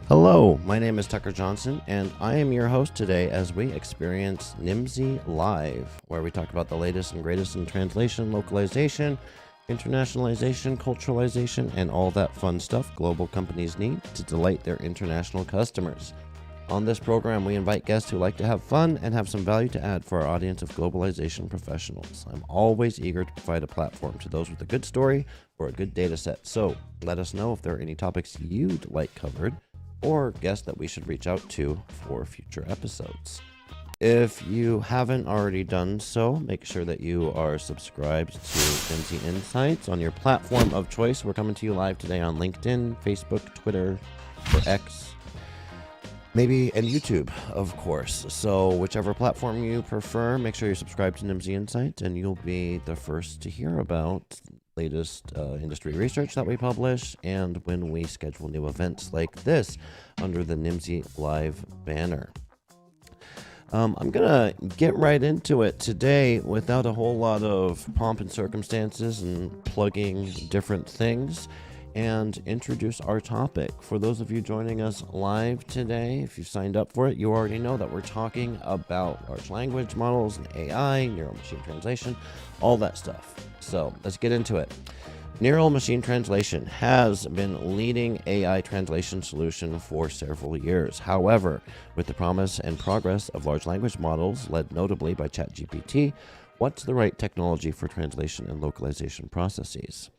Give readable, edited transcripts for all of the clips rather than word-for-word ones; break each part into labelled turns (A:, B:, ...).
A: Hello, my name is Tucker Johnson, and I am your host today as we experience Nimdzi Live, where we talk about the latest and greatest in translation, localization, internationalization, culturalization, and all that fun stuff global companies need to delight their international customers. On this program, we invite guests who like to have fun and have some value to add for our audience of globalization professionals. I'm always eager to provide a platform to those with a good story or a good data set. So let us know if there are any topics you'd like covered or guests that we should reach out to for future episodes. If you haven't already done so, make sure that you are subscribed to Nimdzi Insights on your platform of choice. We're coming to you live today on LinkedIn, Facebook, Twitter, or X, maybe, and YouTube, of course. So whichever platform you prefer, make sure you subscribe to Nimdzi Insights, and you'll be the first to hear about latest industry research that we publish and when we schedule new events like this under the Nimdzi Live banner. I'm gonna get right into it today without a whole lot of pomp and circumstances and plugging different things, and introduce our topic. For those of you joining us live today, if you signed up for it, you already know that we're talking about large language models and AI, neural machine translation, all that stuff. So let's get into it. Neural machine translation has been leading AI translation solution for several years. However, with the promise and progress of large language models, led notably by ChatGPT, what's the right technology for translation and localization processes?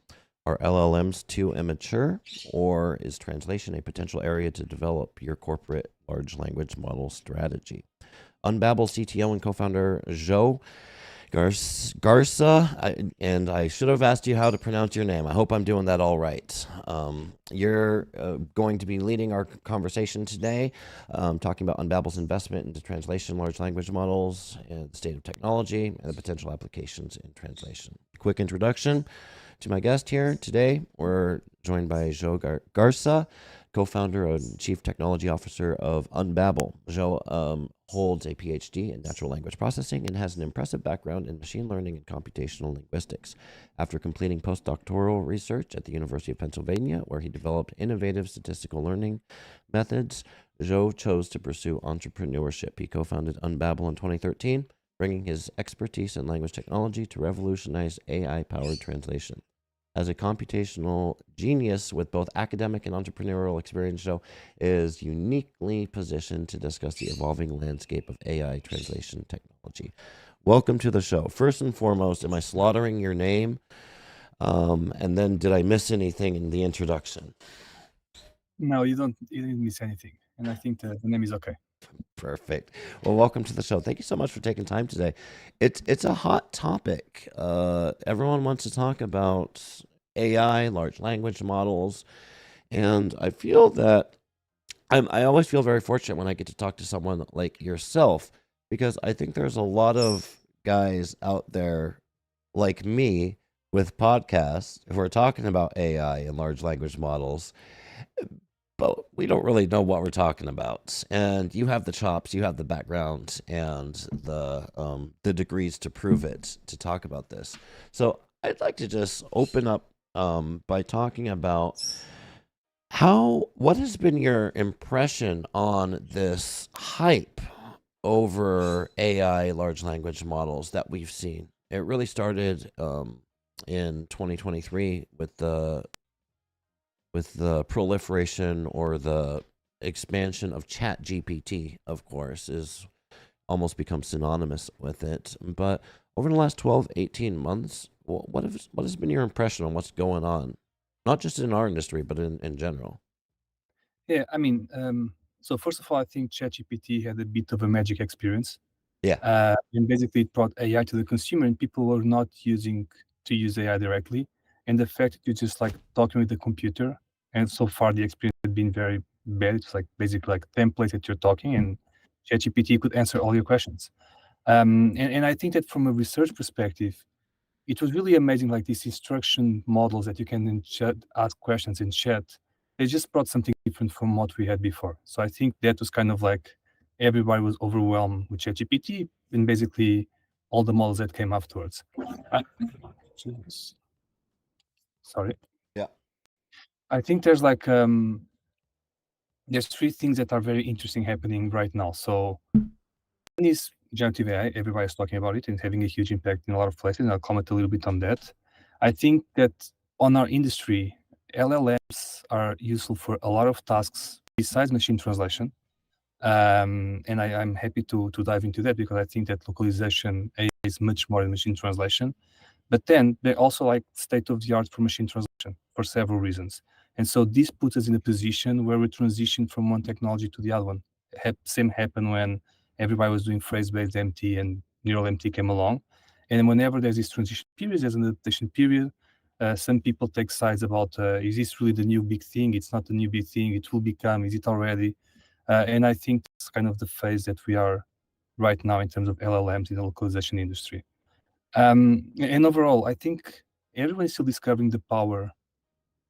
A: Are LLMs too immature, or is translation a potential area to develop your corporate large language model strategy? Unbabel CTO and co-founder João Graça, and I should have asked you how to pronounce your name. I hope I'm doing that all right. You're going to be leading our conversation today, talking about Unbabel's investment into translation, large language models, and the state of technology, and the potential applications in translation. Quick introduction to my guest here today. We're joined by João Graça, co-founder and chief technology officer of Unbabel. João holds a PhD in natural language processing and has an impressive background in machine learning and computational linguistics. After completing postdoctoral research at the University of Pennsylvania, where he developed innovative statistical learning methods, João chose to pursue entrepreneurship. He co-founded Unbabel in 2013, bringing his expertise in language technology to revolutionize AI-powered translation. As a computational genius with both academic and entrepreneurial experience, João is uniquely positioned to discuss the evolving landscape of AI translation technology. Welcome to the show. First and foremost, am I slaughtering your name? And then did I miss anything in the introduction?
B: No, you didn't miss anything. And I think the name is okay.
A: Perfect. Well, welcome to the show. Thank you so much for taking time today. It's a hot topic. Everyone wants to talk about AI, large language models, and I feel that I always feel very fortunate when I get to talk to someone like yourself, because I think there's a lot of guys out there like me with podcasts who are talking about AI and large language models, but we don't really know what we're talking about. And you have the chops, you have the background, and the degrees to prove it, to talk about this. So I'd like to just open up by talking about what has been your impression on this hype over AI large language models that we've seen? It really started in 2023 with the proliferation or the expansion of ChatGPT, of course, is almost become synonymous with it. But over the last 12, 18 months, what has been your impression on what's going on? Not just in our industry, but in general.
B: Yeah, I mean, so first of all, I think ChatGPT had a bit of a magic experience.
A: Yeah.
B: And basically it brought AI to the consumer, and people were not using to use AI directly. And the fact that you're just like talking with the computer, and so far the experience had been very bad. It's like basically like templates that you're talking, and ChatGPT could answer all your questions. And I think that from a research perspective, it was really amazing, like these instruction models that you can in chat ask questions in chat. They just brought something different from what we had before. So I think that was kind of like everybody was overwhelmed with ChatGPT and basically all the models that came afterwards. Sorry.
A: Yeah.
B: I think there's like there's three things that are very interesting happening right now. So one is generative AI. Everybody's talking about it and having a huge impact in a lot of places. And I'll comment a little bit on that. I think that on our industry, LLMs are useful for a lot of tasks besides machine translation. And I'm happy to dive into that because I think that localization AI is much more than machine translation. But then they're also like state of the art for machine translation for several reasons. And so this puts us in a position where we transition from one technology to the other one. Same happened when everybody was doing phrase-based MT and neural MT came along. And whenever there's this transition period, there's an adaptation period. Some people take sides about, is this really the new big thing? It's not the new big thing. It will become, is it already? And I think it's kind of the phase that we are right now in terms of LLMs in the localization industry. And overall, I think everyone's still discovering the power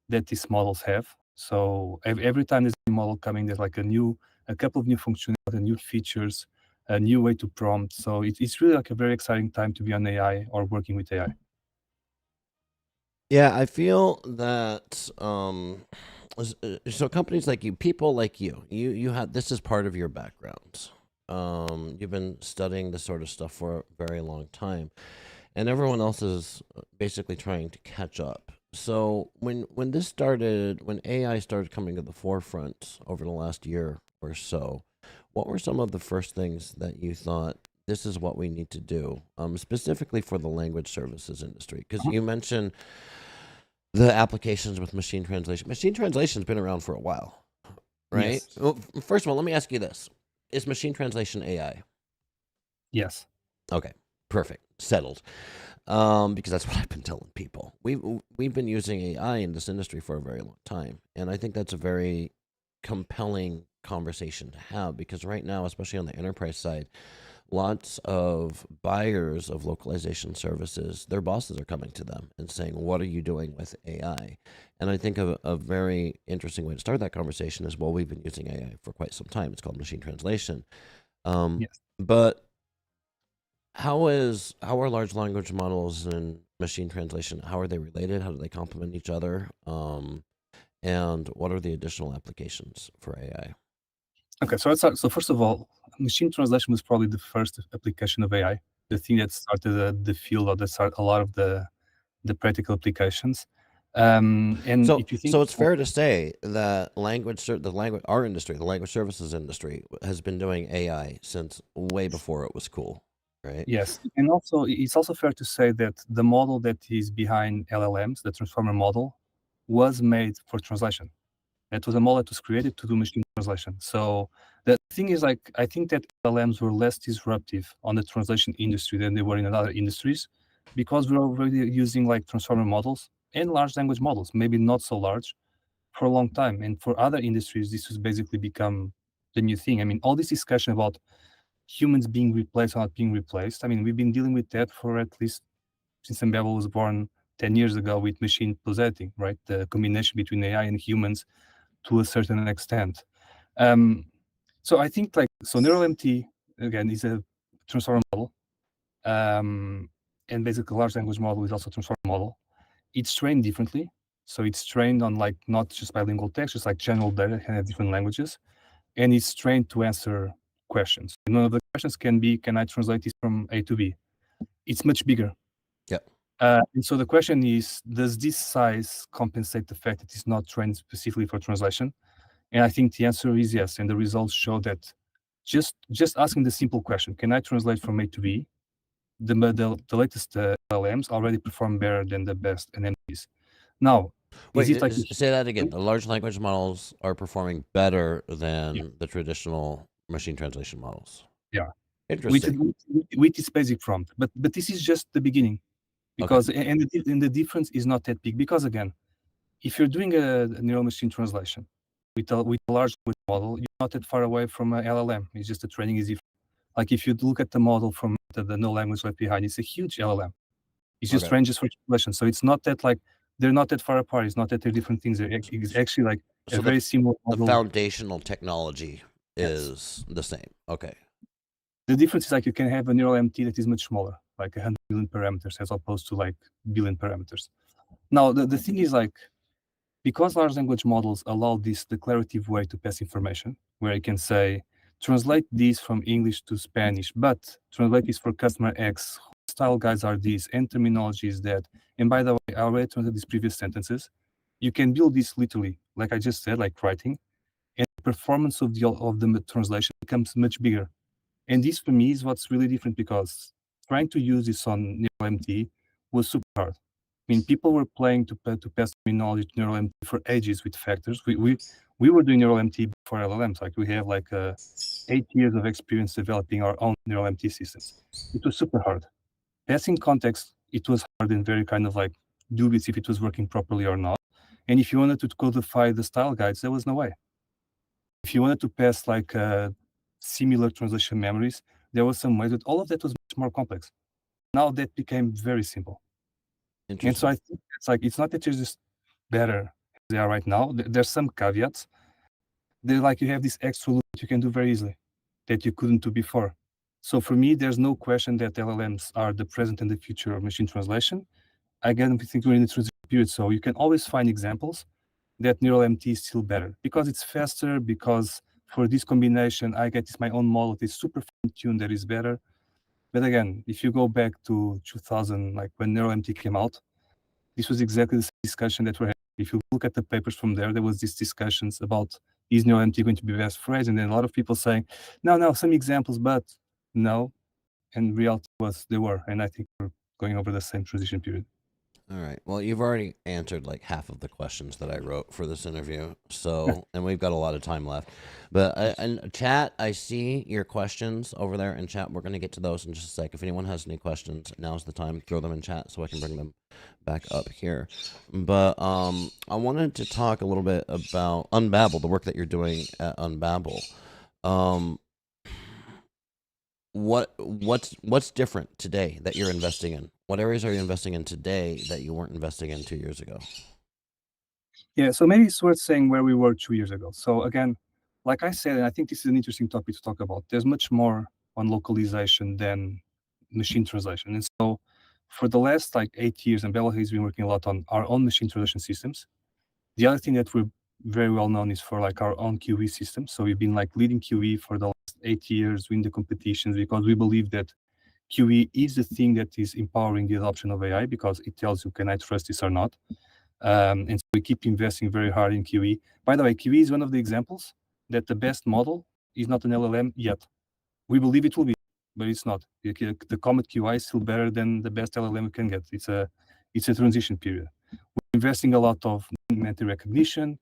B: that these models have. So every time there's a new model coming, there's like a couple of new functionality, new features, a new way to prompt. So it's really like a very exciting time to be on AI or working with AI.
A: Yeah, I feel that so companies like you, people like you had this is part of your background. You've been studying this sort of stuff for a very long time, and everyone else is basically trying to catch up. So when this started, when AI started coming to the forefront over the last year or so, what were some of the first things that you thought this is what we need to do, specifically for the language services industry? Because you mentioned the applications with machine translation. Machine translation's been around for a while, right?
B: Yes.
A: Well, first of all, let me ask you this: is machine translation AI?
B: Yes.
A: Okay, perfect, settled. Because that's what I've been telling people. We've been using AI in this industry for a very long time, and I think that's a very compelling conversation to have because right now, especially on the enterprise side, lots of buyers of localization services, their bosses are coming to them and saying, "What are you doing with AI?" And I think a very interesting way to start that conversation is, well, we've been using AI for quite some time. It's called machine translation.
B: Yes.
A: But how are large language models and machine translation? How are they related? How do they complement each other? And what are the additional applications for AI?
B: Okay. So let's start. So first of all, machine translation was probably the first application of AI, the thing that started the field or that started a lot of the practical applications. And
A: So,
B: if you think,
A: so it's fair to say that our industry, the language services industry, has been doing AI since way before it was cool, right?
B: yes, and also it's also fair to say that the model that is behind LLMs, the transformer model, was made for translation. It was a model that was created to do machine translation. So the thing is, like, I think that LLMs were less disruptive on the translation industry than they were in other industries because we're already using like transformer models and large language models, maybe not so large, for a long time. And for other industries, this has basically become the new thing. I mean, all this discussion about humans being replaced or not being replaced, I mean, we've been dealing with that for at least since Unbabel was born 10 years ago with machine plus editing, right? The combination between AI and humans to a certain extent. Um, so I think so neural MT again is a transformer model, and basically large language model is also a transformer model. It's trained differently, so it's trained on like not just bilingual text, just like general data can have different languages, and it's trained to answer questions. And one of the questions can be, can I translate this from A to B? It's much bigger.
A: Yep.
B: And so the question is, does this size compensate the fact that it's not trained specifically for translation? And I think the answer is yes. And the results show that just asking the simple question, can I translate from A to B? The latest LLMs already perform better than the best NMTs. Now, is
A: Wait,
B: it like
A: say that again. The large language models are performing better
B: yeah,
A: than the traditional machine translation models.
B: yeah.
A: Interesting.
B: With this basic prompt, but this is just the beginning
A: Okay.
B: because and the difference is not that big because again, if you're doing a neural machine translation with a large language model, you're not that far away from a LLM. It's just the training is different. Like if you look at the model from the no language left behind, it's a huge LLM. It's just
A: Okay.
B: ranges for translation. So it's not that like they're not that far apart. It's not that they're different things. It's actually like a
A: So
B: very similar
A: the
B: model.
A: foundational technology
B: Yes.
A: is the same. Okay.
B: The difference is like you can have a neural MT that is much smaller, like 100 million parameters as opposed to like billion parameters. Now the thing is like because large language models allow this declarative way to pass information, where you can say, translate this from English to Spanish, but translate this for customer X, style guides are these, and terminology is that. And by the way, I already translated these previous sentences. You can build this literally, like I just said, like writing, and the performance of the translation becomes much bigger. And this for me is what's really different, because trying to use this on NeuroMT was super hard. I mean, people were playing to pass terminology to NeuroMT for ages with factors. We were doing NeuroMT before LLMs. Like we have like 8 years of experience developing our own NeuroMT systems. It was super hard. Passing context, it was hard and very kind of like dubious if it was working properly or not. And if you wanted to codify the style guides, there was no way. If you wanted to pass like similar translation memories, there was some ways, but all of that was much more complex. Now that became very simple. And so I think it's like, it's not that you're just better as they are right now. There's some caveats. They're like, you have this extra loop that you can do very easily that you couldn't do before. So for me, there's no question that LLMs are the present and the future of machine translation. Again, I think we're in the transition period, so you can always find examples that neural MT is still better because it's faster, because for this combination, I get this my own model that is super fine-tuned, that is better. But again, if you go back to 2000, like when neural MT came out, this was exactly the same discussion that we're having. If you look at the papers from there, there was these discussions about, is neural MT going to be best phrase? And then a lot of people saying, no, some examples, but no. And reality was they were. And I think we're going over the same transition period.
A: All right. Well, you've already answered like half of the questions that I wrote for this interview. So, and we've got a lot of time left. But in chat, I see your questions over there in chat. We're going to get to those in just a sec. If anyone has any questions, now's the time. Throw them in chat so I can bring them back up here. But I wanted to talk a little bit about Unbabel, the work that you're doing at Unbabel. What's different today that you're investing in? What areas are you investing in today that you weren't investing in 2 years ago?
B: Yeah, so maybe it's worth saying where we were 2 years ago. So again, like I said, and I think this is an interesting topic to talk about, there's much more on localization than machine translation. And so for the last like 8 years, Unbabel has been working a lot on our own machine translation systems. The other thing that we're very well known is for like our own QE system. So we've been like leading QE for the last 8 years, win the competitions, because we believe that QE is the thing that is empowering the adoption of AI, because it tells you, can I trust this or not? And so we keep investing very hard in QE. By the way, QE is one of the examples that the best model is not an LLM yet. We believe it will be, but it's not. The Comet QI is still better than the best LLM we can get. It's a transition period. We're investing a lot of entity recognition.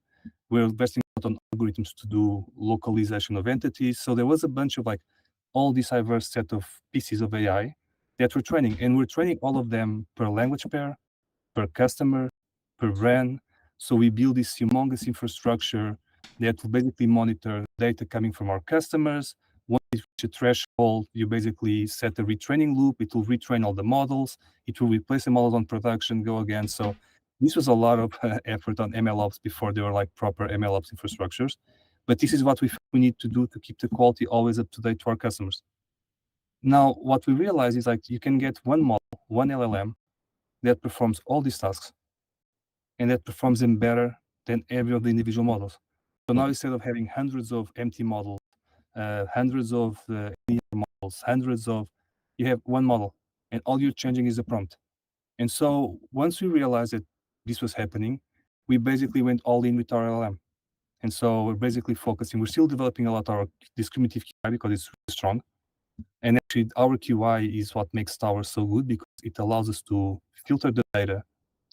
B: We're investing a lot on algorithms to do localization of entities. So there was a bunch of like all this diverse set of pieces of AI that we're training, and we're training all of them per language pair, per customer, per brand. So we build this humongous infrastructure that will basically monitor data coming from our customers. Once it reaches a threshold, you basically set a retraining loop. It will retrain all the models. It will replace the models on production, go again. So this was a lot of effort on MLOps before they were like proper MLOps infrastructures. But this is what we need to do to keep the quality always up to date to our customers. Now, what we realize is like you can get one model, one LLM that performs all these tasks, and that performs them better than every of the individual models. So now instead of having hundreds of empty models, hundreds of models, you have one model, and all you're changing is the prompt. And so once we realized that this was happening, we basically went all in with our LLM. And so we're basically focusing, we're still developing a lot of our discriminative QI because it's really strong. And actually our QI is what makes Tower so good, because it allows us to filter the data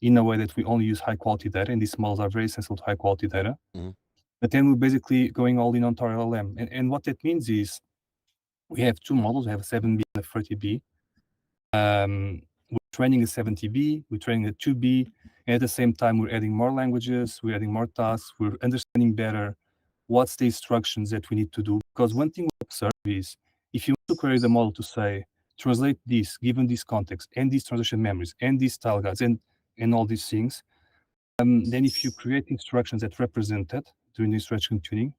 B: in a way that we only use high quality data, and these models are very sensitive to high quality data. Mm-hmm. But then we're basically going all in on our LLM. And what that means is we have two models, we have a 7B and a 30B. We're training a 70B, we're training a 2B, and at the same time, we're adding more languages, we're adding more tasks, we're understanding better what's the instructions that we need to do. Because one thing we observe is, if you want to query the model to say, translate this, given this context, and these translation memories, and these style guides, and all these things, then if you create instructions that represent that during the instruction tuning,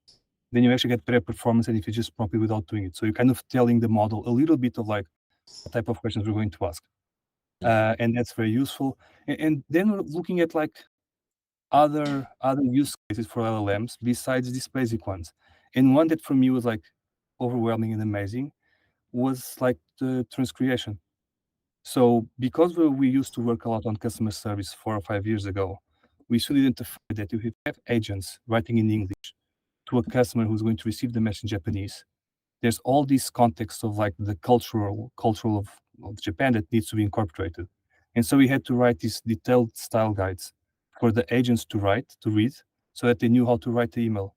B: then you actually get better performance than if you just prompt it without doing it. So you're kind of telling the model a little bit of like what type of questions we're going to ask. And that's very useful. And then we're looking at like other use cases for LLMs besides these basic ones. And one that for me was like overwhelming and amazing was like the transcreation. So because we used to work a lot on customer service 4 or 5 years ago, we should identify that if we have agents writing in English to a customer who's going to receive the message in Japanese, there's all these contexts of like the cultural of Japan that needs to be incorporated. And so we had to write these detailed style guides for the agents to read, so that they knew how to write the email.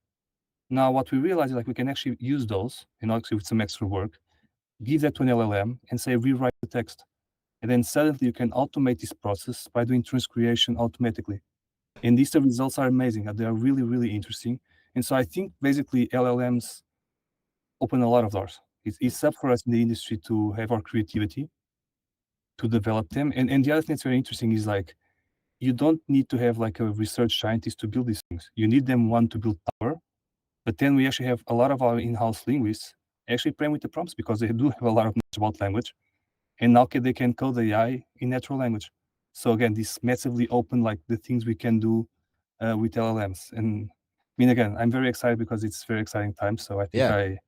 B: Now, what we realized is like we can actually use those, and actually with some extra work, give that to an LLM and say, rewrite the text. And then suddenly you can automate this process by doing transcreation automatically. And these results are amazing. They are really, really interesting. And so I think basically LLMs open a lot of doors. It's up for us in the industry to have our creativity, to develop them. And the other thing that's very interesting is like, you don't need to have like a research scientist to build these things. You need them, one, to build power, but then we actually have a lot of our in-house linguists actually playing with the prompts because they do have a lot of knowledge about language. And now they can code the AI in natural language. So again, this massively open like the things we can do with LLMs. And I mean, again, I'm very excited because it's very exciting time. So I think
A: Yeah.
B: I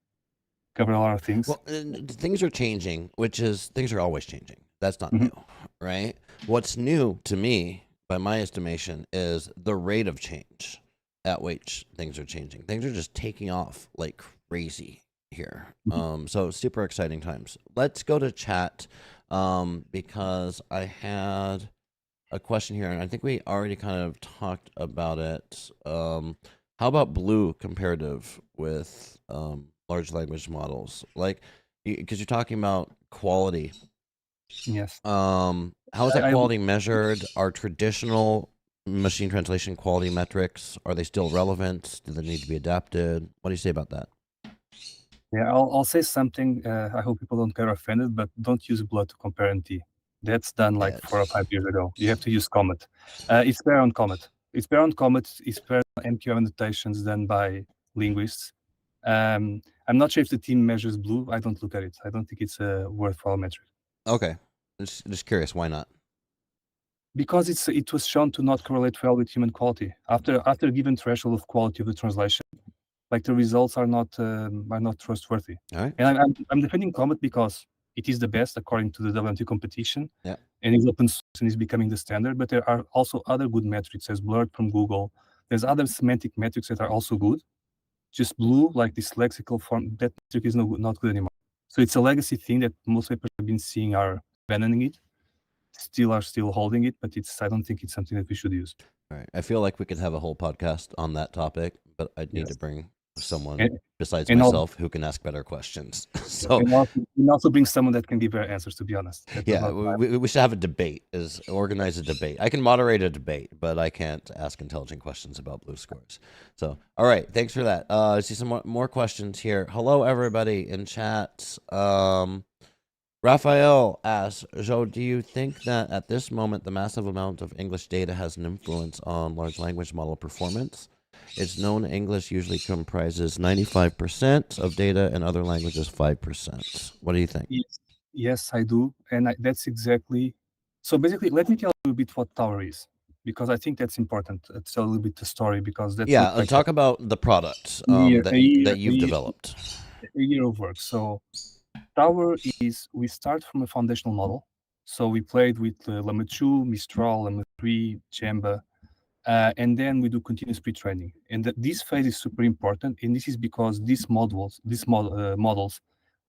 B: covered a lot of things.
A: Well, things are changing, which is things are always changing. That's not
B: Mhm.
A: new, right? What's new to me, by my estimation, is the rate of change at which things are changing. Things are just taking off like crazy here. So super exciting times. Let's go to chat because I had a question here, and I think we already kind of talked about it. How about Blue comparative with large language models? Like, because you're talking about quality.
B: Yes.
A: How is that quality measured? Are traditional machine translation quality metrics, are they still relevant? Do they need to be adapted? What do you say about that?
B: Yeah, I'll say something. I hope people don't get offended, but don't use blood to compare NT. That's done like 4 or 5 years ago. You have to use Comet. It's better on Comet. It's better on Comet. It's better on MQ annotations done by linguists. I'm not sure if the team measures Blue. I don't look at it. I don't think it's a worthwhile metric.
A: Okay, just curious, why not?
B: Because it was shown to not correlate well with human quality. After a given threshold of quality of the translation, like the results are not trustworthy.
A: All right.
B: And I'm defending Comet because it is the best according to the WMT competition.
A: Yeah.
B: And it's open source and is becoming the standard. But there are also other good metrics, as Blurred from Google. There's other semantic metrics that are also good. Just Blue, like this lexical form, that metric is not good anymore. So it's a legacy thing that most papers have been seeing are abandoning it. Still holding it, but I don't think it's something that we should use.
A: All right. I feel like we could have a whole podcast on that topic, but I'd need to bring someone besides myself who can ask better questions. So
B: and also bring someone that can give better answers, to be honest.
A: Yeah, we should have a debate, organize a debate. I can moderate a debate, but I can't ask intelligent questions about blue scores. So, all right, thanks for that. I see some more questions here. Hello, everybody in chat. Raphael asks, Joe, do you think that at this moment the massive amount of English data has an influence on large language model performance? It's known English usually comprises 95% of data and other languages 5%. What do you think?
B: Yes, I do. And that's exactly. So basically, let me tell you a bit what Tower is, because I think that's important. Tell a little bit the story, because that's
A: talk about the product that you've developed.
B: A year of work. So Tower is, we start from a foundational model. So we played with Llama 2, Mistral, Llama 3, Jamba, and then we do continuous pre-training. And this phase is super important. And this is because these models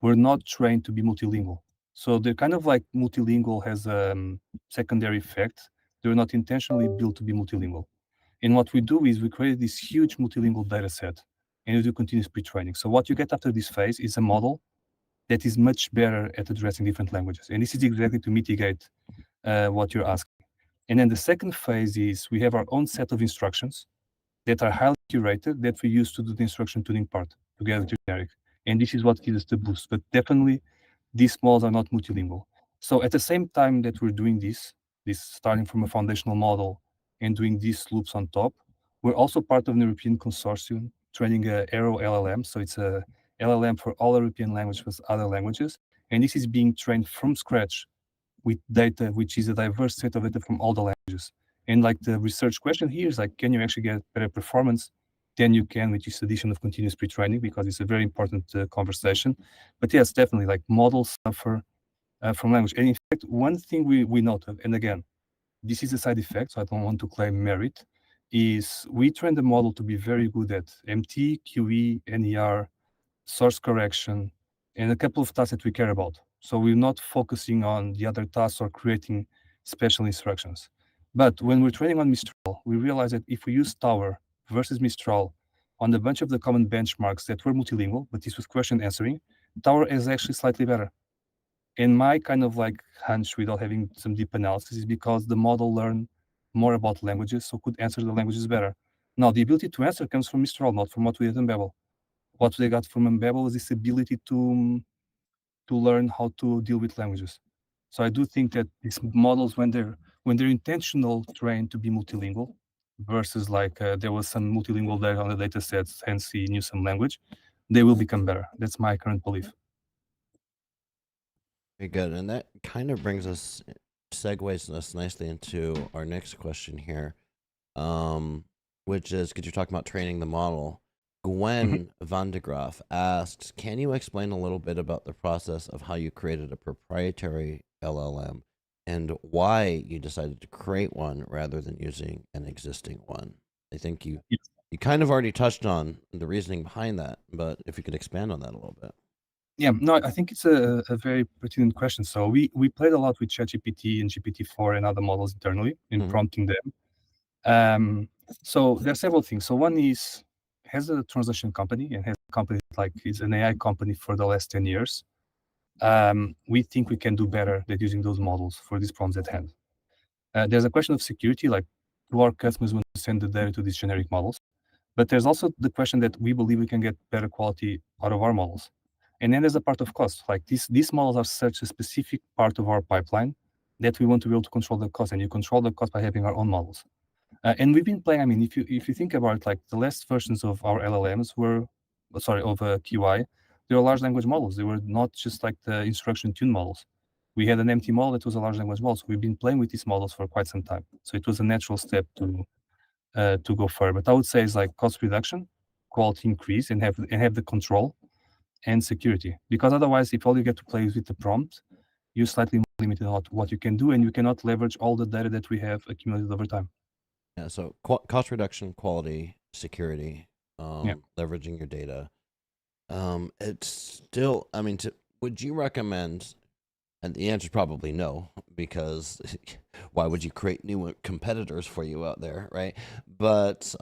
B: were not trained to be multilingual. So they're kind of like multilingual has a secondary effect. They're not intentionally built to be multilingual. And what we do is we create this huge multilingual data set and we do continuous pre-training. So what you get after this phase is a model that is much better at addressing different languages. And this is exactly to mitigate what you're asking. And then the second phase is we have our own set of instructions that are highly curated that we use to do the instruction tuning part together with generic. And this is what gives us the boost. But definitely, these models are not multilingual. So at the same time that we're doing this starting from a foundational model and doing these loops on top, we're also part of an European consortium training a Aero LLM. So it's a LLM for all European languages with other languages. And this is being trained from scratch with data, which is a diverse set of data from all the languages. And like the research question here is like, can you actually get better performance than you can with this addition of continuous pre-training? Because it's a very important conversation. But yes, definitely, like models suffer from language. And in fact, one thing we noted, and again, this is a side effect, so I don't want to claim merit, is we train the model to be very good at MT, QE, NER, source correction, and a couple of tasks that we care about. So we're not focusing on the other tasks or creating special instructions. But when we're training on Mistral, we realize that if we use Tower versus Mistral on a bunch of the common benchmarks that were multilingual, but this was question answering, Tower is actually slightly better. And my kind of like hunch without having some deep analysis is because the model learned more about languages, so could answer the languages better. Now, the ability to answer comes from Mistral, not from what we did in Unbabel. What they got from Unbabel is this ability to learn how to deal with languages. So I do think that these models, when they're intentional trained to be multilingual, versus like there was some multilingual data on the data sets, hence he knew some language, they will become better. That's my current belief.
A: Very good. And that kind of segues us nicely into our next question here, which is because you're talking about training the model. Gwen van de Graaf asks, can you explain a little bit about the process of how you created a proprietary LLM and why you decided to create one rather than using an existing one? I think you kind of already touched on the reasoning behind that, but if you could expand on that a little bit.
B: Yeah, no, I think it's a very pertinent question. So we played a lot with ChatGPT and GPT-4 and other models internally in prompting them. So there are several things. So one is, has a translation company and has a company like is an AI company for the last 10 years. We think we can do better than using those models for these problems at hand. There's a question of security, like do our customers want to send the data to these generic models? But there's also the question that we believe we can get better quality out of our models. And then there's a part of cost. Like these models are such a specific part of our pipeline that we want to be able to control the cost. And you control the cost by having our own models. And we've been playing. I mean, if you think about it, like the last versions of our LLMs were, of QI, they were large language models. They were not just like the instruction tuned models. We had an empty model that was a large language model. So we've been playing with these models for quite some time. So it was a natural step to go further. But I would say it's like cost reduction, quality increase, and have the control and security. Because otherwise, if all you get to play is with the prompt, you're slightly more limited on what you can do, and you cannot leverage all the data that we have accumulated over time.
A: Yeah, so cost reduction, quality, security, leveraging your data. It's still, I mean, would you recommend, and the answer is probably no, because why would you create new competitors for you out there, right? But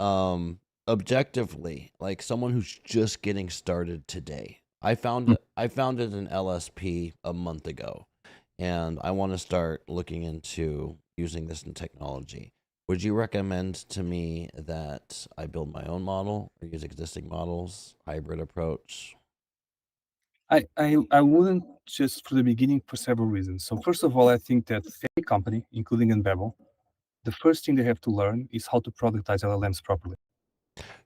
A: objectively, like someone who's just getting started today, I founded an LSP a month ago, and I want to start looking into using this in technology. Would you recommend to me that I build my own model or use existing models, hybrid approach?
B: I wouldn't, just for the beginning, for several reasons. So first of all, I think that any company, including Unbabel, the first thing they have to learn is how to productize LLMs properly.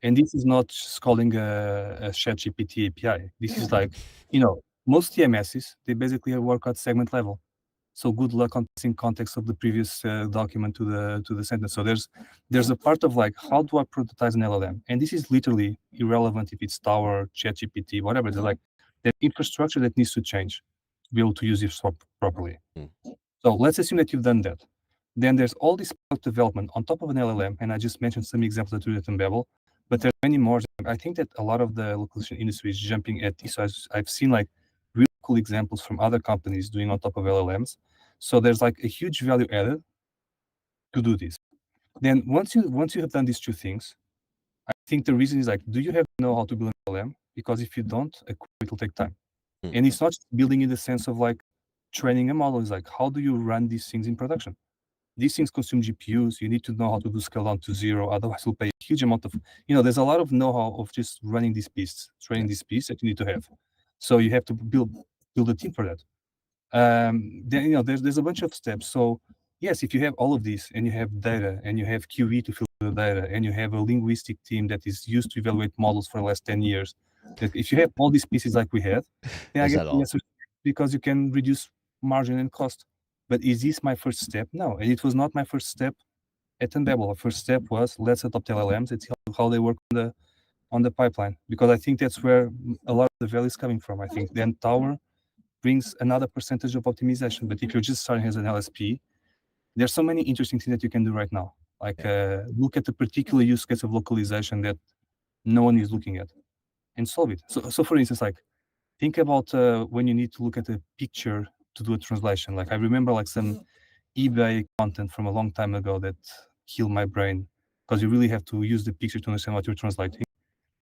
B: And this is not just calling a ChatGPT API. This is like, most TMSs, they basically work at segment level. So good luck on passing context of the previous document to the sentence. So there's a part of like, how do I productize an LLM? And this is literally irrelevant if it's Tower, ChatGPT, whatever. There's like the infrastructure that needs to change to be able to use it properly. So let's assume that you've done that. Then there's all this product development on top of an LLM, and I just mentioned some examples that we did in Babel, but there's many more. I think that a lot of the localization industry is jumping at this. So I've seen like really cool examples from other companies doing on top of LLMs. So there's like a huge value added to do this. Then once you have done these two things, I think the reason is like, do you have to know how to build an LLM? Because if you don't, it will take time. And it's not just building in the sense of like training a model. It's like, how do you run these things in production? These things consume GPUs. You need to know how to do scale down to zero. Otherwise, you'll pay a huge amount of, there's a lot of know-how of just running these beasts, training these beasts that you need to have. So you have to build a team for that. Then, there's a bunch of steps. So yes, if you have all of these and you have data and you have QE to filter the data and you have a linguistic team that is used to evaluate models for the last 10 years, if you have all these pieces like we have, then I guess the answer, because you can reduce margin and cost. But is this my first step? No, and it was not my first step at Unbabel, our first step was let's adopt LLMs and see how they work on the pipeline, because I think that's where a lot of the value is coming from. I think then Tower brings another percentage of optimization. But if you're just starting as an LSP, there's so many interesting things that you can do right now. Like look at the particular use case of localization that no one is looking at and solve it. So for instance, like think about when you need to look at a picture to do a translation. Like I remember like some eBay content from a long time ago that killed my brain, because you really have to use the picture to understand what you're translating.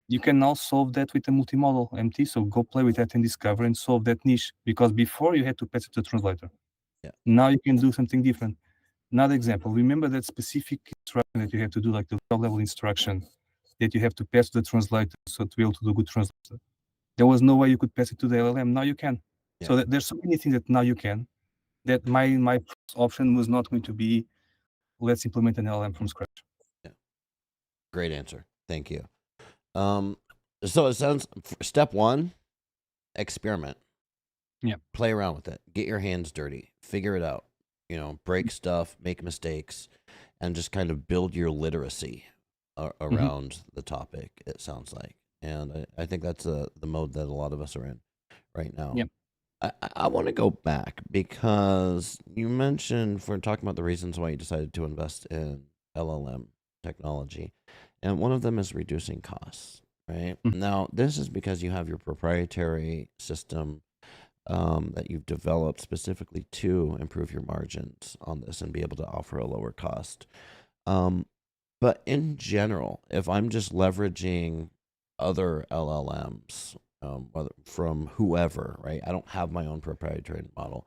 B: You can now solve that with a multimodal MT. So go play with that and discover and solve that niche, because before you had to pass it to the translator.
A: Yeah.
B: Now you can do something different. Another example, remember that specific instruction that you have to do, like the top-level instruction that you have to pass to the translator so to be able to do good translation. There was no way you could pass it to the LLM. Now you can.
A: Yeah.
B: So there's so many things that now you can, that my first option was not going to be let's implement an LLM from scratch.
A: Yeah. Great answer. Thank you. So it sounds step one, experiment.
B: Yeah.
A: Play around with it. Get your hands dirty. Figure it out. Break stuff, make mistakes, and just kind of build your literacy around the topic, it sounds like. And I think that's the mode that a lot of us are in right now.
B: Yeah.
A: I want to go back because you mentioned, for talking about the reasons why you decided to invest in LLM technology, and one of them is reducing costs, right? Now, this is because you have your proprietary system that you've developed specifically to improve your margins on this and be able to offer a lower cost. But in general, if I'm just leveraging other LLMs, whether from whoever, right? I don't have my own proprietary model.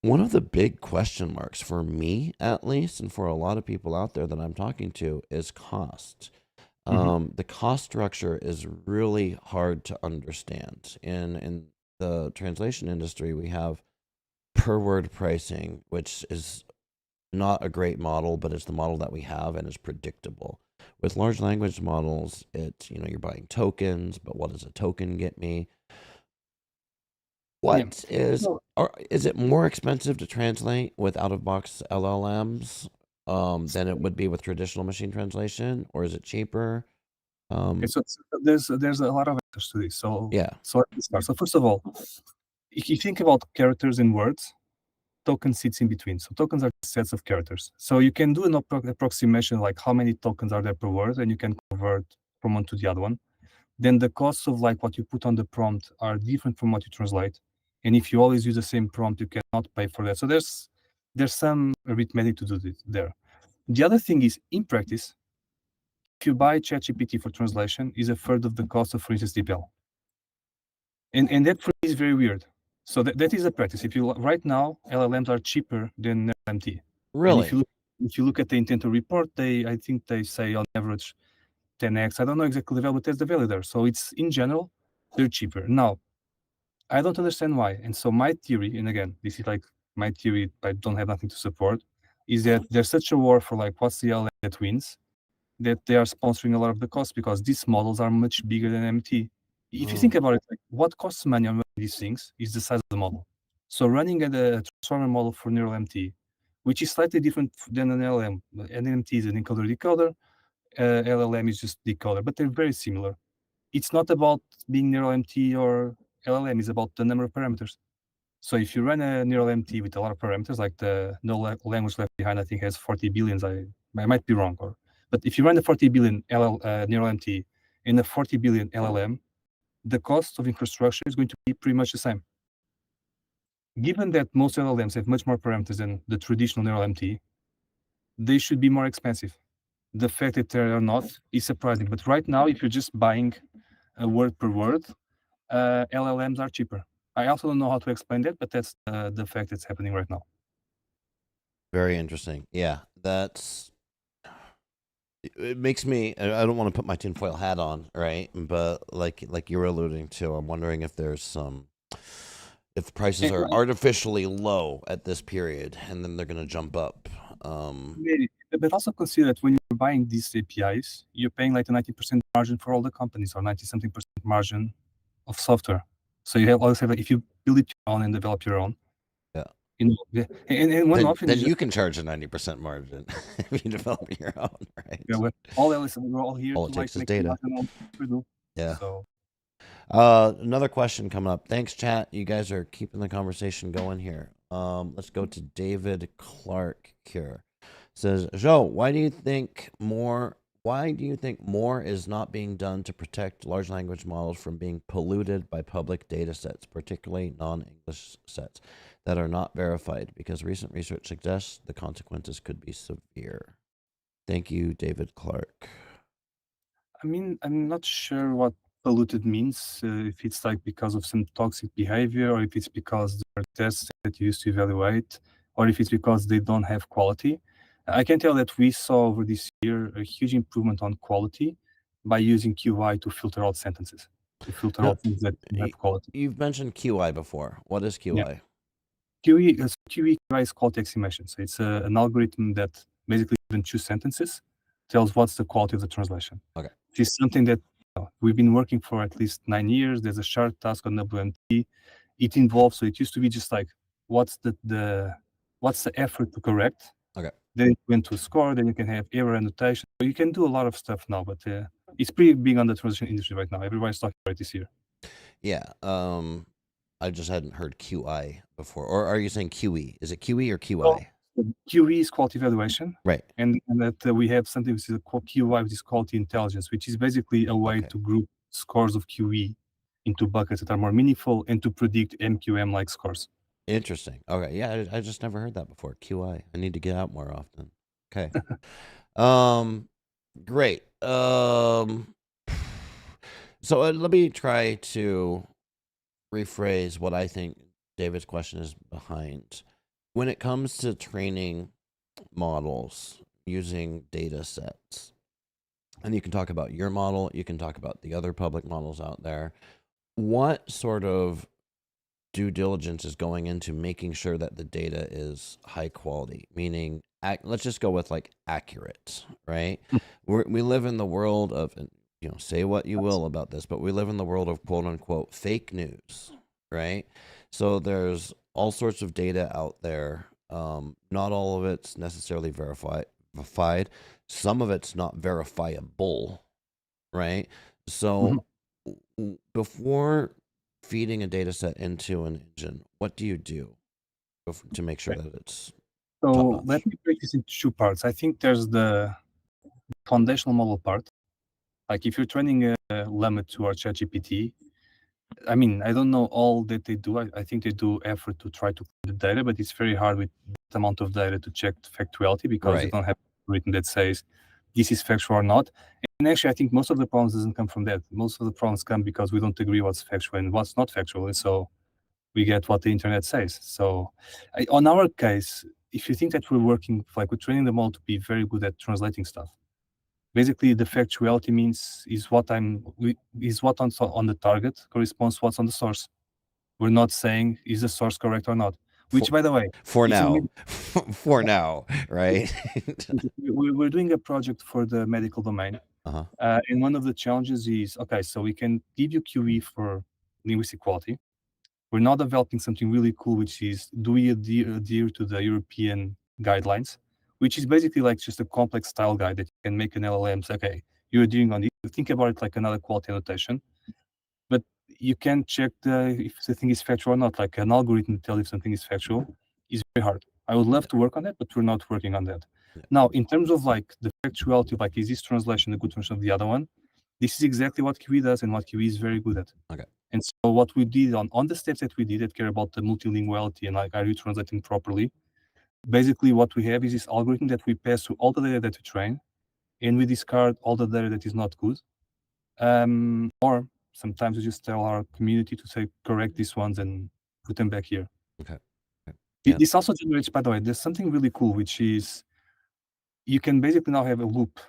A: One of the big question marks for me, at least, and for a lot of people out there that I'm talking to, is cost. The cost structure is really hard to understand. In the translation industry, we have per word pricing, which is not a great model, but it's the model that we have and is predictable. With large language models, it's, you're buying tokens, but what does a token get me? Is it more expensive to translate with out-of-box LLMs than it would be with traditional machine translation, or is it cheaper?
B: So there's a lot of answers to this. So
A: Yeah.
B: So let me start. So first of all, if you think about characters and words, token sits in between. So tokens are sets of characters. So you can do an approximation like how many tokens are there per word, and you can convert from one to the other one. Then the costs of like what you put on the prompt are different from what you translate. And if you always use the same prompt, you cannot pay for that. So there's some arithmetic to do this there. The other thing is, in practice, if you buy ChatGPT for translation, is a third of the cost of, for instance, DeepL. And that for me is very weird. So that is a practice. If you right now, LLMs are cheaper than MT.
A: Really?
B: And if you look at the intent to report, I think they say on average 10x. I don't know exactly the value, but that's the value there. So it's in general, they're cheaper. Now, I don't understand why. And so my theory, and again, this is like my theory, I don't have nothing to support, is that there's such a war for like what's the LLM that wins, that they are sponsoring a lot of the costs, because these models are much bigger than MT. If you think about it, like what costs money on running these things is the size of the model. So running a transformer model for neural MT, which is slightly different than an LLM. An MT is an encoder-decoder, LLM is just decoder, but they're very similar. It's not about being neural MT or LLM, it's about the number of parameters. So if you run a neural MT with a lot of parameters, like the no language left behind, I think has 40 billions. I might be wrong, but if you run a 40 billion neural MT in a 40 billion LLM, the cost of infrastructure is going to be pretty much the same. Given that most LLMs have much more parameters than the traditional neural MT, they should be more expensive. The fact that they are not is surprising. But right now, if you're just buying a word per word, LLMs are cheaper. I also don't know how to explain that, but that's the fact that's happening right now.
A: Very interesting. Yeah, it makes me. I don't want to put my tinfoil hat on, right? But like you were alluding to, I'm wondering if there's if prices are artificially low at this period, and then they're going to jump up.
B: Maybe. But also consider that when you're buying these APIs, you're paying like a 90% margin for all the companies, or 90-something% margin of software. So you always have, like, if you build it your own and develop your own,
A: Yeah,
B: Yeah. And one option
A: Then
B: is just,
A: you can charge a 90% margin if you develop your own, right?
B: yeah, we're all here
A: All
B: to
A: it
B: like
A: takes is
B: make the
A: data.
B: what we do.
A: Yeah.
B: So
A: Another question coming up. Thanks, chat. You guys are keeping the conversation going here. Let's go to David Clark here. Says, Joe, why do you think more is not being done to protect large language models from being polluted by public data sets, particularly non-English sets that are not verified? Because recent research suggests the consequences could be severe. Thank you, David Clark.
B: I mean, I'm not sure what polluted means. If it's like because of some toxic behavior, or if it's because there are tests that you used to evaluate, or if it's because they don't have quality. I can tell that we saw over this year a huge improvement on quality by using QI to filter out sentences, to filter
A: Now,
B: out things that don't have quality.
A: you've mentioned QI before. What is
B: Yeah.
A: QI?
B: QI is quality estimation. So it's an algorithm that basically, given two sentences, tells what's the quality of the translation.
A: Okay.
B: This is something that we've been working for at least 9 years. There's a short task on WMT. It involves, so it used to be just like, what's the effort to correct?
A: Okay.
B: Then it went to a score, then you can have error annotation. So you can do a lot of stuff now, but it's pretty big on the translation industry right now. Everybody's talking about it this year.
A: Yeah. I just hadn't heard QI before. Or are you saying QE? Is it QE or QI?
B: So QE is quality evaluation.
A: Right.
B: And that we have something which is called QI, which is quality intelligence, which is basically a way
A: Okay.
B: to group scores of QE into buckets that are more meaningful and to predict MQM-like scores.
A: Interesting. Okay. Yeah, I just never heard that before. QI. I need to get out more often. Okay. Great. So let me try to rephrase what I think David's question is behind. When it comes to training models using data sets, and you can talk about your model, you can talk about the other public models out there, what sort of due diligence is going into making sure that the data is high quality? Meaning, let's just go with like accurate, right? We live in the world of, say what you will about this, but we live in the world of quote unquote fake news, right? So there's all sorts of data out there. Not all of it's necessarily verified. Some of it's not verifiable, right? So before feeding a data set into an engine, what do you do to make sure that it's top
B: So
A: notch?
B: let me break this into two parts. I think there's the foundational model part. Like if you're training a Llama 2 or ChatGPT, I mean, I don't know all that they do. I think they do effort to try to clean the data, but it's very hard with that amount of data to check factuality because you
A: Right.
B: don't have written that says this is factual or not. And actually, I think most of the problems doesn't come from that. Most of the problems come because we don't agree what's factual and what's not factual, and so we get what the internet says. So, on our case, if you think that we're working like we're training them all to be very good at translating stuff, basically the factuality means is what on the target corresponds to what's on the source. We're not saying is the source correct or not. Which, by the way,
A: For
B: it's
A: now, for now, right?
B: we're doing a project for the medical domain,
A: Uh-huh.
B: and one of the challenges is okay. So we can give you QE for linguistic quality. We're now developing something really cool, which is do we adhere to the European guidelines, which is basically like just a complex style guide that you can make an LLM say, okay, you're adhering on this. Think about it like another quality annotation, but you can check if the thing is factual or not. Like an algorithm to tell if something is factual is very hard. I would love to work on that, but we're not working on that.
A: Yeah.
B: Now, in terms of like the factuality, like is this translation a good translation of the other one? This is exactly what QE does and what QE is very good at.
A: Okay.
B: And so what we did on the steps that we did that care about the multilinguality and like are you translating properly, basically what we have is this algorithm that we pass to all the data that we train, and we discard all the data that is not good. Or sometimes we just tell our community to say correct these ones and put them back here.
A: Okay. Yeah.
B: This also generates, by the way, there's something really cool, which is you can basically now have a loop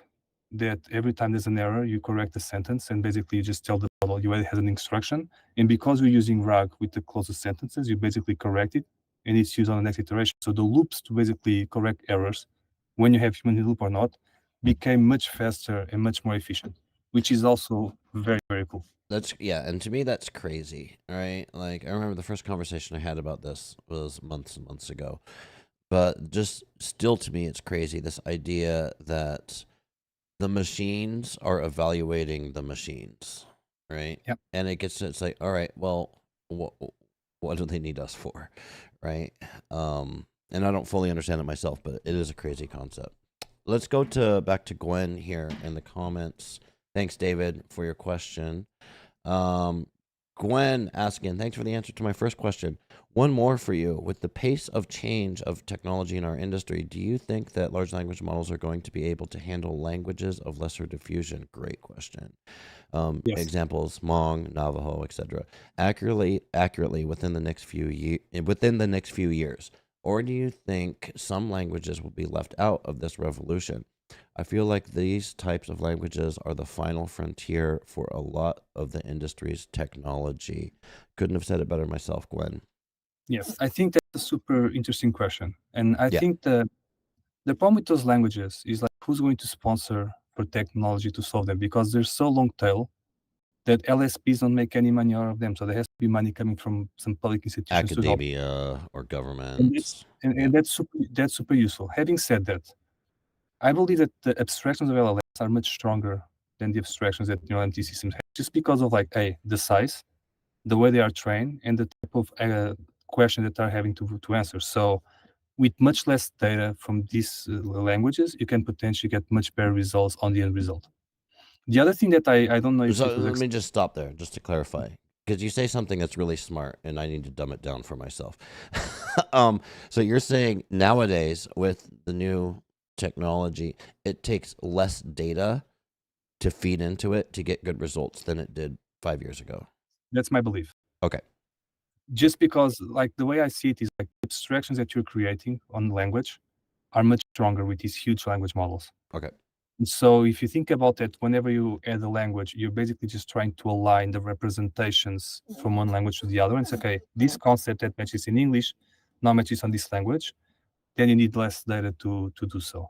B: that every time there's an error, you correct the sentence and basically you just tell the model you already has an instruction. And because we're using RAG with the closest sentences, you basically correct it and it's used on the next iteration. So the loops to basically correct errors when you have human in the loop or not became much faster and much more efficient. which is also very, very cool.
A: That's yeah, and to me that's crazy, right? Like I remember the first conversation I had about this was months and months ago. But just still to me it's crazy this idea that the machines are evaluating the machines, right?
B: Yeah.
A: And it's like, all right, well, what do they need us for, right? And I don't fully understand it myself, but it is a crazy concept. Let's go to back to Gwen here in the comments. Thanks, David, for your question. Um, Gwen asking, thanks for the answer to my first question. One more for you. With the pace of change of technology in our industry, do you think that large language models are going to be able to handle languages of lesser diffusion? Great question.
B: Yes.
A: Examples: Hmong, Navajo, etc. Accurately within the next few years, or do you think some languages will be left out of this revolution? I feel like these types of languages are the final frontier for a lot of the industry's technology. Couldn't have said it better myself, Gwen.
B: Yes, I think that's a super interesting question, and I
A: Yeah,
B: think the problem with those languages is like who's going to sponsor for technology to solve them because they're so long tail that LSPs don't make any money out of them. So there has to be money coming from some public institutions to help.
A: academia or
B: And that's
A: governments.
B: and,
A: Yeah.
B: and that's super useful. Having said that, I believe that the abstractions of LLMs are much stronger than the abstractions that neural entity systems have, just because of like the size, the way they are trained, and the type of questions that are having to answer. So with much less data from these languages, you can potentially get much better results on the end result. The other thing that I don't know if
A: So
B: it was
A: let me just stop there, just to clarify, because you say something that's really smart, and I need to dumb it down for myself. So you're saying nowadays with the new technology, it takes less data to feed into it to get good results than it did 5 years ago.
B: that's my belief.
A: Okay.
B: Just because like the way I see it is like abstractions that you're creating on language are much stronger with these huge language models.
A: Okay.
B: And so if you think about it, whenever you add a language, you're basically just trying to align the representations from one language to the other. And it's okay, this concept that matches in English now matches on this language. Then you need less data to do so.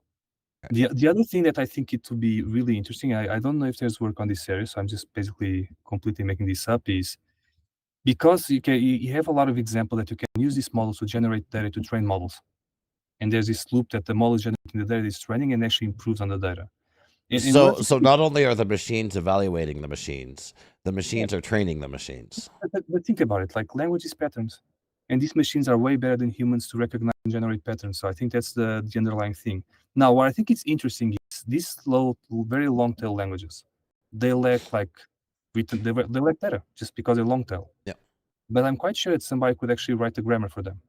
B: The other thing that I think it would be really interesting, I don't know if there's work on this area, so I'm just basically completely making this up, is because you have a lot of example that you can use these models to generate data to train models. And there's this loop that the model is generating the data is training and actually improves on the data. And what I
A: So
B: think,
A: so not only are the machines evaluating the machines are training the machines.
B: but think about it, like language is patterns. And these machines are way better than humans to recognize and generate patterns. So I think that's the underlying thing. Now, what I think is interesting is these slow, very long tail languages, they lack like they lack data just because they're long tail.
A: Yeah.
B: But I'm quite sure that somebody could actually write a grammar for them.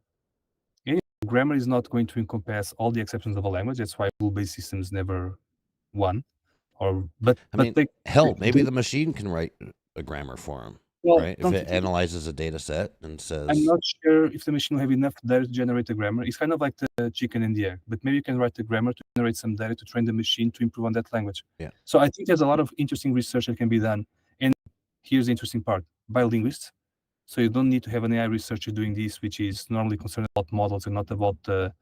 B: And grammar is not going to encompass all the exceptions of a language. That's why rule-based systems never won. But
A: I mean,
B: they,
A: hell, maybe
B: they
A: the machine can write a grammar for him,
B: well,
A: right? If
B: don't
A: it
B: you
A: analyzes a data set and
B: I'm
A: says,
B: not sure if the machine will have enough data to generate a grammar. It's kind of like the chicken and the egg, but maybe you can write the grammar to generate some data to train the machine to improve on that language.
A: yeah,
B: So I think there's a lot of interesting research that can be done. And here's the interesting part: by linguists. So you don't need to have an AI researcher doing this, which is normally concerned about models and not about the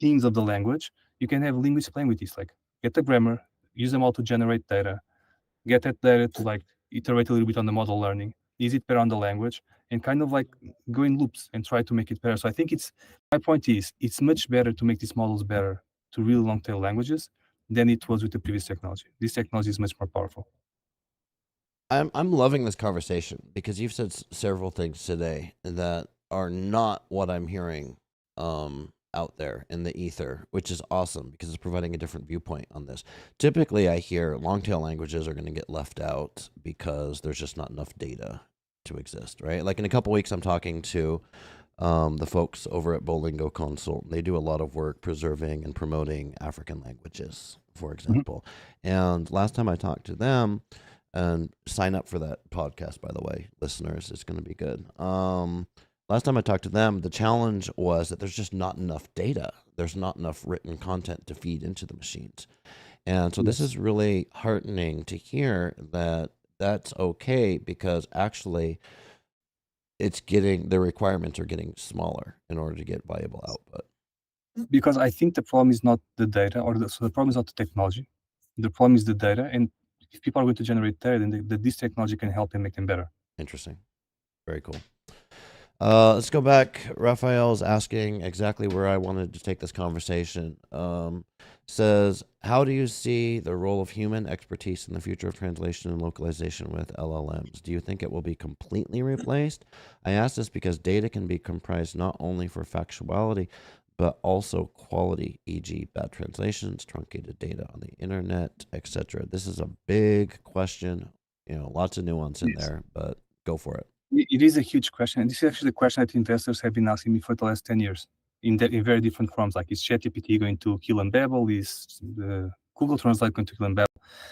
B: themes of the language. You can have linguists playing with this, like get the grammar, use them all to generate data, get that data to like iterate a little bit on the model learning, is it better on the language, and kind of like go in loops and try to make it better. So I think my point is it's much better to make these models better to really long tail languages than it was with the previous technology. This technology is much more powerful.
A: I'm loving this conversation because you've said several things today that are not what I'm hearing out there in the ether, which is awesome because it's providing a different viewpoint on this. Typically, I hear long tail languages are going to get left out because there's just not enough data to exist, right? Like in a couple weeks, I'm talking to the folks over at Bolingo Consult. They do a lot of work preserving and promoting African languages, for example. And last time I talked to them, and sign up for that podcast, by the way, listeners. It's going to be good. Last time I talked to them, the challenge was that there's just not enough data. There's not enough written content to feed into the machines. And so this
B: Yes.
A: is really heartening to hear that that's okay because actually the requirements are getting smaller in order to get viable output.
B: Because I think the problem is not the data, so the problem is not the technology. The problem is the data, and if people are going to generate data, then this technology can help and make them better.
A: Interesting. Very cool. Let's go back. Raphael's asking exactly where I wanted to take this conversation. Says, how do you see the role of human expertise in the future of translation and localization with LLMs? Do you think it will be completely replaced? I ask this because data can be comprised not only for factuality, but also quality, e.g., bad translations, truncated data on the internet, etc. This is a big question. Lots of nuance in there, but go for it.
B: It is a huge question, and this is actually the question that investors have been asking me for the last 10 years in very different forms. Like, is ChatGPT going to kill Unbabel? Is Google Translate going to kill Unbabel?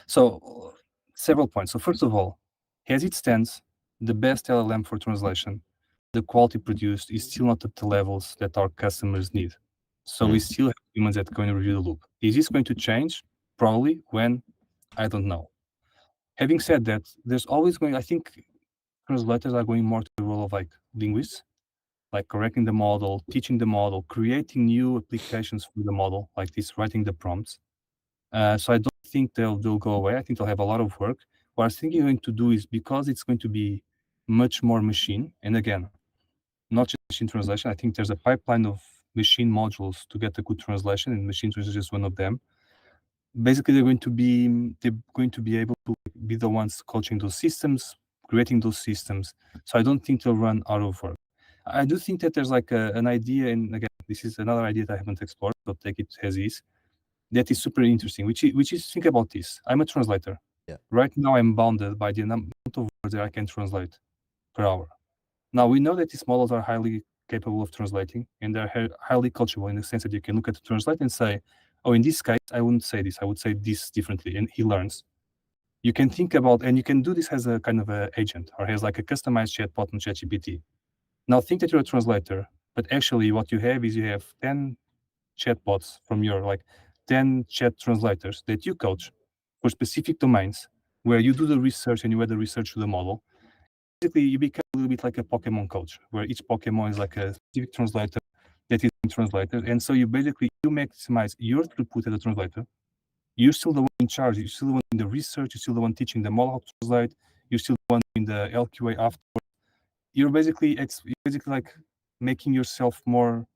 B: So, several points. So, first of all, as it stands, the best LLM for translation, the quality produced is still not at the levels that our customers need. So, we still have humans that are going to review the loop. Is this going to change? Probably. When? I don't know. Having said that, there's always I think translators are going more to the role of like linguists, like correcting the model, teaching the model, creating new applications for the model, like this, writing the prompts. So I don't think they'll go away. I think they'll have a lot of work. What I was thinking going to do is, because it's going to be much more machine, and again, not just machine translation, I think there's a pipeline of machine modules to get a good translation, and machine translation is just one of them. Basically, they're going to be able to be the ones coaching those systems, creating those systems. So I don't think they'll run out of work. I do think that there's like an idea, and again, this is another idea that I haven't explored, so take it as is, that is super interesting, which is think about this. I'm a translator.
A: Yeah.
B: Right now, I'm bounded by the amount of words that I can translate per hour. Now, we know that these models are highly capable of translating, and they're highly coachable in the sense that you can look at the translate and say, oh, in this case, I wouldn't say this. I would say this differently, and he learns. You can think about, and you can do this as a kind of an agent, or as like a customized chatbot on ChatGPT. Now, think that you're a translator, but actually what you have is you have 10 chatbots from your, like 10 chat translators that you coach for specific domains, where you do the research and you add the research to the model. Basically, you become a little bit like a Pokemon coach, where each Pokemon is like a specific translator that is translated. And so you maximize your throughput as a translator. You're still the one in charge. You're still the one in the research. You're still the one teaching the model how to translate. You're still the one in the LQA afterwards. You're basically like making yourself more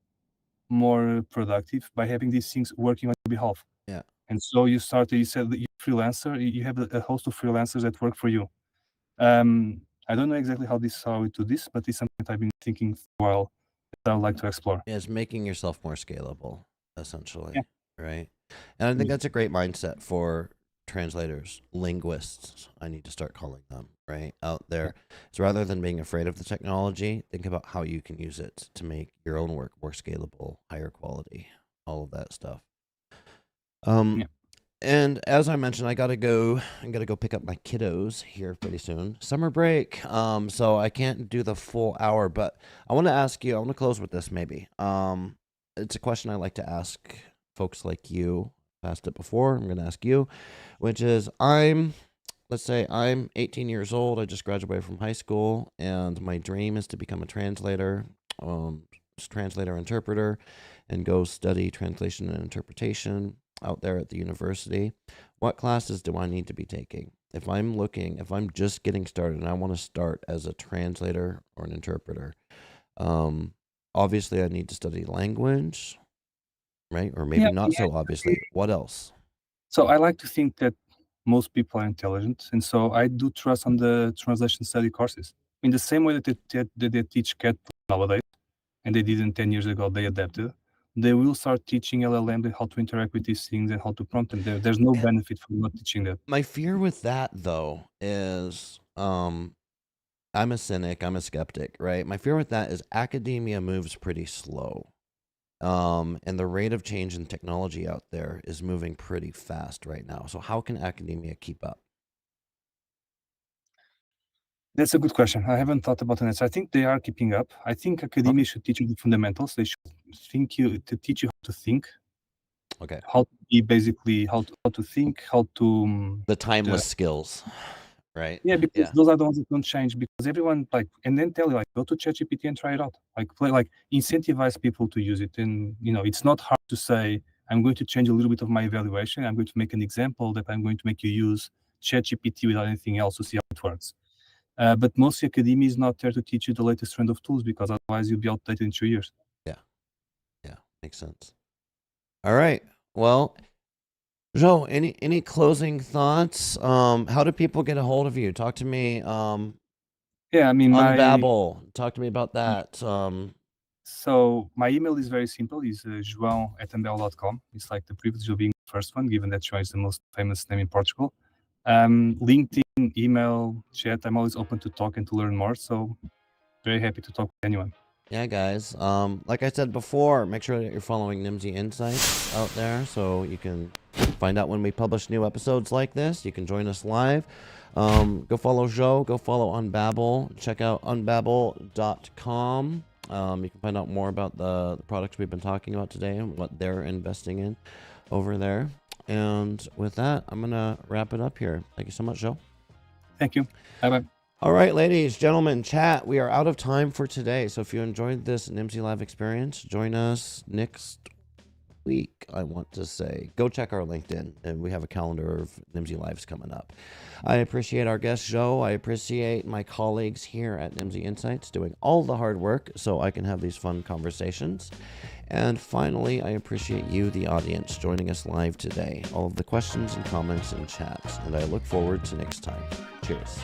B: productive by having these things working on your behalf.
A: Yeah.
B: And so you said that you're a freelancer. You have a host of freelancers that work for you. I don't know exactly how we do this, but it's something that I've been thinking for a while that I would like to explore.
A: Yeah, it's making yourself more scalable, essentially.
B: Yeah.
A: Right. And I think that's a great mindset for translators, linguists, I need to start calling them, right? Out there. So rather than being afraid of the technology, think about how you can use it to make your own work more scalable, higher quality, all of that stuff. And as I mentioned, I gotta go pick up my kiddos here pretty soon. Summer break. So I can't do the full hour, but I want to close with this maybe. It's a question I like to ask folks like you. I've asked it before. I'm gonna ask you, which is let's say I'm 18 years old. I just graduated from high school, and my dream is to become a translator, interpreter, and go study translation and interpretation out there at the university. What classes do I need to be taking? If I'm just getting started and I want to start as a translator or an interpreter, obviously I need to study language, right? Or maybe not so obviously. What else?
B: So I like to think that most people are intelligent, and so I do trust on the translation study courses. In the same way that they teach CAT nowadays, and they didn't 10 years ago, they adapted. They will start teaching LLM how to interact with these things and how to prompt them. There's no benefit for not teaching that.
A: My fear with that, though, is I'm a cynic, I'm a skeptic, right? My fear with that is academia moves pretty slow. And the rate of change in technology out there is moving pretty fast right now. So how can academia keep up?
B: That's a good question. I haven't thought about it. I think they are keeping up. I think academia should teach you the fundamentals. They should teach you how to think.
A: Okay.
B: How to be basically how to think, how to
A: the timeless skills, right?
B: Yeah, because those are the ones that don't change. Because everyone and then tell you go to ChatGPT and try it out. Incentivize people to use it. And it's not hard to say, I'm going to change a little bit of my evaluation. I'm going to make an example that I'm going to make you use ChatGPT without anything else to see how it works. But mostly academia is not there to teach you the latest trend of tools, because otherwise you'll be outdated in 2 years.
A: Yeah. Yeah. Makes sense. All right. Well, Joe, any closing thoughts? How do people get a hold of you? Talk to me.
B: Yeah, I mean,
A: Unbabel. Talk to me about that.
B: So my email is very simple. It's joão@unbabel.com. It's like the privilege of being the first one, given that João is the most famous name in Portugal. LinkedIn, email, chat. I'm always open to talk and to learn more. So very happy to talk with anyone.
A: Yeah, guys. Like I said before, make sure that you're following Nimdzi Insights out there so you can find out when we publish new episodes like this. You can join us live. Go follow Joe. Go follow Unbabel. Check out unbabel.com. You can find out more about the products we've been talking about today and what they're investing in over there. And with that, I'm going to wrap it up here. Thank you so much, Joe.
B: Thank you. Bye-bye.
A: All right, ladies, gentlemen, chat, we are out of time for today. So if you enjoyed this Nimdzi Live experience, join us next week, I want to say. Go check our LinkedIn, and we have a calendar of Nimdzi Lives coming up. I appreciate our guest, Joe. I appreciate my colleagues here at Nimdzi Insights doing all the hard work so I can have these fun conversations. And finally, I appreciate you, the audience, joining us live today. All of the questions and comments and chats. And I look forward to next time. Cheers.